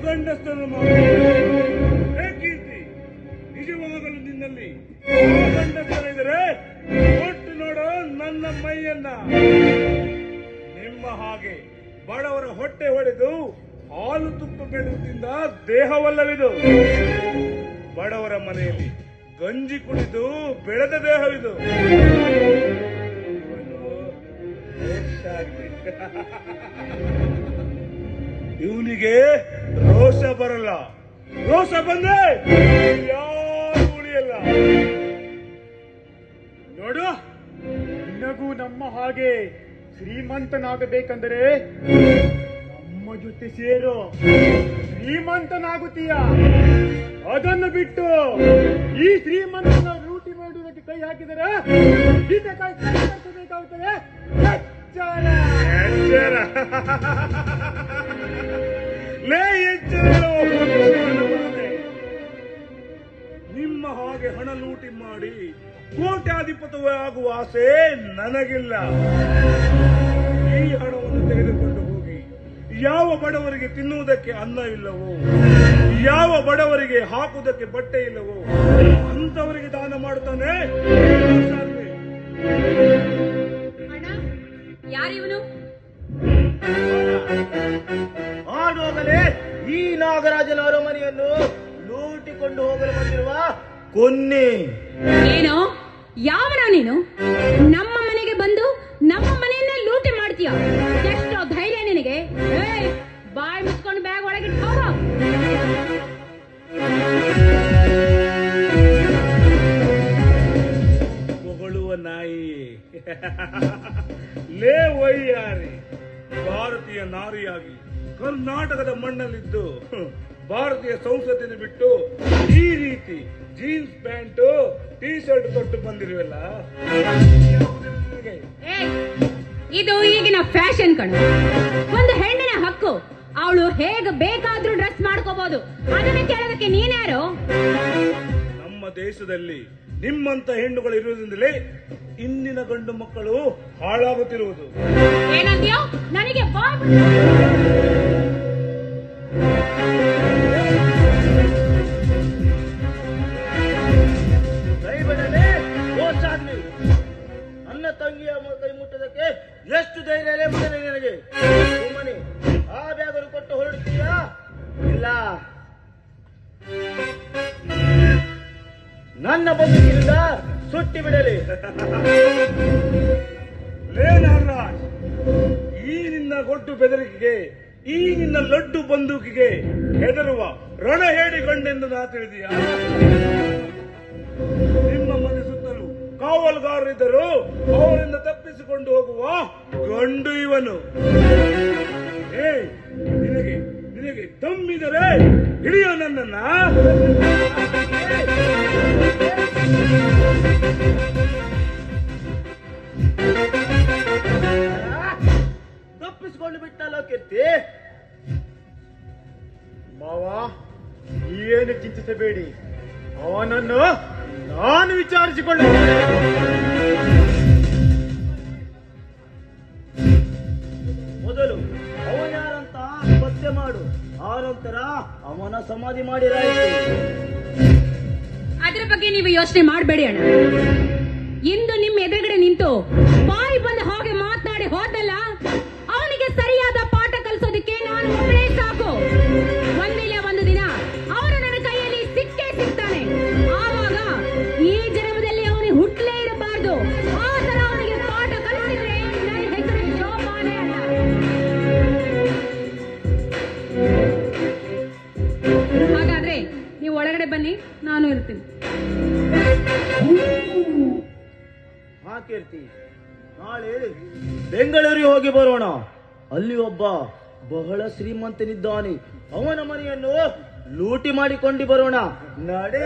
ಗಂಡಸ್ತನ ಕೀರ್ತಿ, ನಿಜವಾಗಲು ನಿನ್ನಲ್ಲಿ ಗಂಡಸ್ತನ ಇದ್ರೆ ಒಟ್ಟು ನೋಡು ನನ್ನ ಮೈಯನ್ನ. ನಿಮ್ಮ ಹಾಗೆ ಬಡವರ ಹೊಟ್ಟೆ ಹೊಡೆದು ಹಾಲು ತುಪ್ಪ ಬೆಳೆದಿಂದ ದೇಹವಲ್ಲವಿದು. ಬಡವರ ಮನೆಯಲ್ಲಿ ಗಂಜಿ ಕುಡಿದು ಬೆಳೆದ ದೇಹವಿದು. ಇವನಿಗೆ ರೋಷ ಬರಲ್ಲ. ರೋಷ ಬಂದ್ರೆ ಯಾರು ಉಳಿಯಲ್ಲ. ನೋಡು, ನಿನಗೂ ನಮ್ಮ ಹಾಗೆ ಶ್ರೀಮಂತನಾಗಬೇಕಂದರೆ ನಮ್ಮ ಜೊತೆ ಸೇರು. ಶ್ರೀಮಂತನಾಗುತ್ತೀಯ. ಅದನ್ನು ಬಿಟ್ಟು ಈ ಶ್ರೀಮಂತನ ಲೂಟಿ ಮಾಡುವುದಕ್ಕೆ ಕೈ ಹಾಕಿದರೆ ಕೈ ಹಾಕಬೇಕಾಗುತ್ತದೆ. ನಿಮ್ಮ ಹಾಗೆ ಹಣ ಲೂಟಿ ಮಾಡಿ ಕೋಟ್ಯಾಧಿಪತಿ ಆಗುವ ಆಸೆ ನನಗಿಲ್ಲ. ಈ ಹಣವನ್ನು ತೆಗೆದುಕೊಂಡು ಹೋಗಿ ಯಾವ ಬಡವರಿಗೆ ತಿನ್ನುವುದಕ್ಕೆ ಅನ್ನವಿಲ್ಲವೋ, ಯಾವ ಬಡವರಿಗೆ ಹಾಕುವುದಕ್ಕೆ ಬಟ್ಟೆ ಇಲ್ಲವೋ ಅಂತವರಿಗೆ ದಾನ ಮಾಡುತ್ತಾನೆ. ಯಾರಿವನು? ಆಡೋಗಲೇ ಈ ನಾಗರಾಜನ ಅರಮನೆಯನ್ನು ಲೂಟಿಕೊಂಡು ಹೋಗಲು ಬಂದಿರುವ ಕೊನ್ನೆ. ಏನೋ ಯಾವನ ನೀನು? ನಮ್ಮ ಮನೆಗೆ ಬಂದು ನಮ್ಮ ಮನೆಯನ್ನೇ ಲೂಟಿ ಮಾಡ್ತೀಯ? ಎಷ್ಟೋ ಧೈರ್ಯ ನಿನಗೆ? ಬಾಯಿ ಮುಚ್ಕೊಂಡು ಬ್ಯಾಗ್ ಒಳಗಿಟ್ಟು ಹೋಗೋ. ಹೊಗಳುವ ನಾಯಿ. ಲೇ ವೈಯಾರಿ, ಭಾರತೀಯ ನಾರಿಯಾಗಿ ಕರ್ನಾಟಕದ ಮಣ್ಣಲ್ಲಿದ್ದು ಭಾರತೀಯ ಸಂಸ್ಕೃತಿಯನ್ನು ಬಿಟ್ಟು ಈ ರೀತಿ ಜೀನ್ಸ್ ಪ್ಯಾಂಟು ಟೀ ಶರ್ಟ್ ತೊಟ್ಟು ಬಂದಿರುವಲ್ಲ, ಇದು ಈಗಿನ ಫ್ಯಾಷನ್ ಕಣು. ಒಂದು ಹೆಣ್ಣಿನ ಹಕ್ಕು. ಅವಳು ಹೇಗೆ ಬೇಕಾದ್ರೂ ಡ್ರೆಸ್ ಮಾಡ್ಕೋಬಹುದು. ಅದನ್ನ ಕೇಳೋದಕ್ಕೆ ನೀನ್ಯಾರು? ನಮ್ಮ ದೇಶದಲ್ಲಿ ನಿಮ್ಮಂತ ಹೆಣ್ಣುಗಳು ಇರುವುದರಿಂದಲೇ ಇಂದಿನ ಗಂಡು ಮಕ್ಕಳು ಹಾಳಾಗುತ್ತಿರುವುದು. ಏನಂದ್ಯೋ? ನನಗೆ ನನ್ನ ತಂಗಿಯ ಕೈ ಮುಟ್ಟದಕ್ಕೆ ಎಷ್ಟು ಧೈರ್ಯ ಮಗನೇ ನಿನಗೆ? ಸುಮ್ಮನೆ ಆ ಬ್ಯಾಗನ್ನು ಕೊಟ್ಟು ಹೊರಡ್ತೀಯಾ? ಇಲ್ಲ, ನನ್ನ ಬದುಕಿನಿಂದ ಸುಟ್ಟಿ ಬಿಡಲಿ. ಲೇ ನಾಗರಾಜ್, ಈ ನಿನ್ನ ಗೊಡ್ಡು ಬೆದರಿಕೆಗೆ, ಈ ನಿನ್ನ ಲಡ್ಡು ಬಂದೂಕಿಗೆ ಹೆದರುವ ರಣಹೇಡಿ ಗಂಡೆಂದು ನಾ ತಿಳಿದೀಯ? ನಿಮ್ಮ ಮನೆ ಸುತ್ತಲೂ ಕಾವಲುಗಾರರಿದ್ದರು, ಅವರಿಂದ ತಪ್ಪಿಸಿಕೊಂಡು ಹೋಗುವ ಗಂಡು ಇವನು. ನಿನಗೆ ನಿನಗೆ ತಮ್ಮಿದರೆ ಹಿಡಿಯೋ ನನ್ನನ್ನ. ತಪ್ಪಿಸಿಕೊಂಡು ಬಿಟ್ಟಲ್ಲ ಕೀರ್ತಿ. ಮಾವ, ಏನು ಚಿಂತಿಸಬೇಡಿ. ಅವನನ್ನು ನಾನು ವಿಚಾರಿಸಿಕೊಳ್ಳ. ಮೊದಲು ಅವನ್ಯಾರಂತ ಪತ್ತೆ ಮಾಡು, ಆನಂತರ ಅವನ ಸಮಾಧಿ ಮಾಡಿರಾಯಿತು. ಅದರ ಬಗ್ಗೆ ನೀವು ಯೋಚನೆ ಮಾಡಬೇಡಿ ಅಣ್ಣ. ಇಂದು ನಿಮ್ಮ ಎದುರುಗಡೆ ನಿಂತು ಬಾಯಿ ಬಂದ ಹಾಗೆ ಮಾತನಾಡಿ ಹೋದಲ್ಲ, ಅವನಿಗೆ ಸರಿಯಾದ ಪಾಠ ಕಲಿಸೋದಕ್ಕೆ ನಾನು ಒಬ್ಬಳೇ ಸಾಕು. ಒಂದಿಲ್ಲ ಒಂದು ದಿನ ಅವನು ನನ್ನ ಕೈಯಲ್ಲಿ ಸಿಕ್ಕೇ ಸಿಗ್ತಾನೆ. ಆವಾಗ ಈ ಜನ್ಮದಲ್ಲಿ ಅವನಿಗೆ ಹುಟ್ಟಲೇ ಇರಬಾರ್ದು. ಆ ತರ ಅವನಿಗೆ ಪಾಠ ಕಲಿಸಿದ್ರೆ ನನ್ನ ಹೆಸರು ಶೋಭಾನೆ ಅಲ್ಲ. ಹಾಗಾದ್ರೆ ನೀವು ಒಳಗಡೆ ಬನ್ನಿ, ನಾನು ಇರ್ತೀನಿ. ಹಾ ಕೀರ್ತಿ, ನಾಳೆ ಬೆಂಗಳೂರಿಗೆ ಹೋಗಿ ಬರೋಣ. ಅಲ್ಲಿ ಒಬ್ಬ ಬಹಳ ಶ್ರೀಮಂತನಿದ್ದಾನೆ. ಅವನ ಮನೆಯನ್ನು ಲೂಟಿ ಮಾಡಿಕೊಂಡು ಬರೋಣ. ನಡೆ.